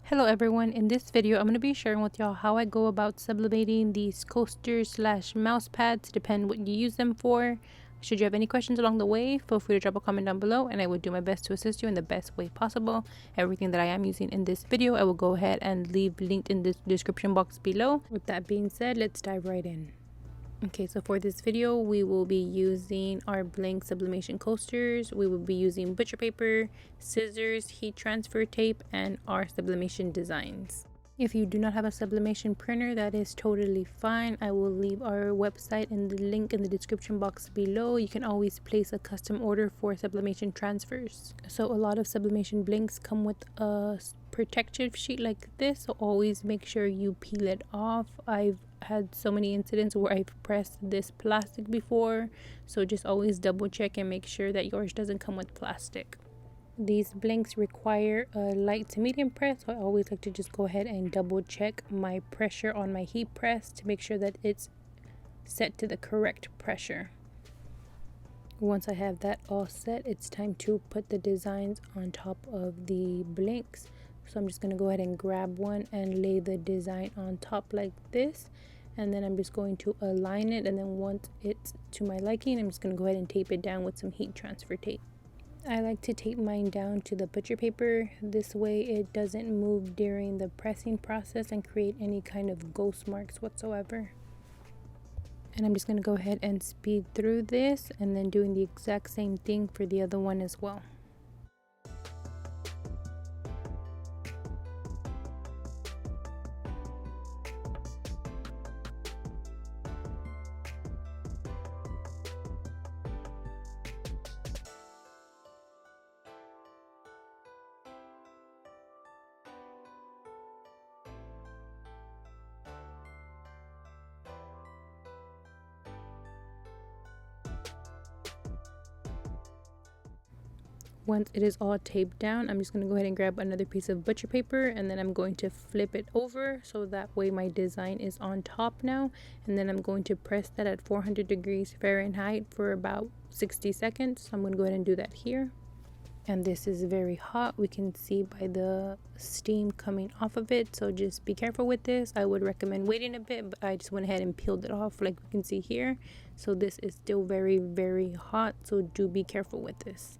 Hello everyone, in this video I'm going to be sharing with y'all how I go about sublimating these coasters slash mouse pads, depend what you use them for. Should you have any questions along the way, feel free to drop a comment down below and I will do my best to assist you in the best way possible. Everything that I am using in this video I will go ahead and leave linked in the description box below. With that being said, let's dive right in. Okay, so for this video we will be using our blank sublimation coasters. We will be using butcher paper, scissors, heat transfer tape, and our sublimation designs. If you do not have a sublimation printer, that is totally fine. I will leave our website and the link in the description box below. You can always place a custom order for sublimation transfers. So a lot of sublimation blanks come with a protective sheet like this, so always make sure you peel it off. I've had so many incidents where I've pressed this plastic before, so just always double check and make sure that yours doesn't come with plastic. These blanks require a light to medium press, so I always like to just go ahead and double check my pressure on my heat press to make sure that it's set to the correct pressure. Once I have that all set, it's time to put the designs on top of the blanks. So I'm just going to go ahead and grab one and lay the design on top like this, and then I'm just going to align it, and then once it's to my liking, I'm just going to go ahead and tape it down with some heat transfer tape. I like to tape mine down to the butcher paper. This way it doesn't move during the pressing process and create any kind of ghost marks whatsoever. And I'm just going to go ahead and speed through this and then doing the exact same thing for the other one as well. Once it is all taped down, I'm just going to go ahead and grab another piece of butcher paper, and then I'm going to flip it over so that way my design is on top now, and then I'm going to press that at 400 degrees Fahrenheit for about 60 seconds. So I'm going to go ahead and do that here. And this is very hot, we can see by the steam coming off of it, so just be careful with this. I would recommend waiting a bit, but I just went ahead and peeled it off like we can see here. So this is still very hot, so do be careful with this.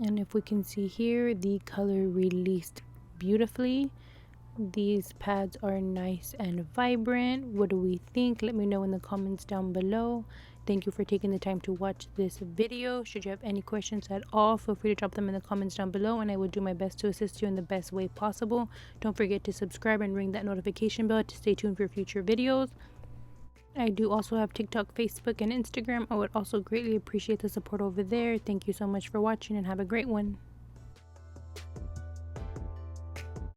And if we can see here, the color released beautifully. These pads are nice and vibrant. What do we think? Let me know in the comments down below. Thank you for taking the time to watch this video. Should you have any questions at all, feel free to drop them in the comments down below and I will do my best to assist you in the best way possible. Don't forget to subscribe and ring that notification bell to stay tuned for future videos. I do also have TikTok, Facebook, and Instagram. I would also greatly appreciate the support over there. Thank you so much for watching and have a great one.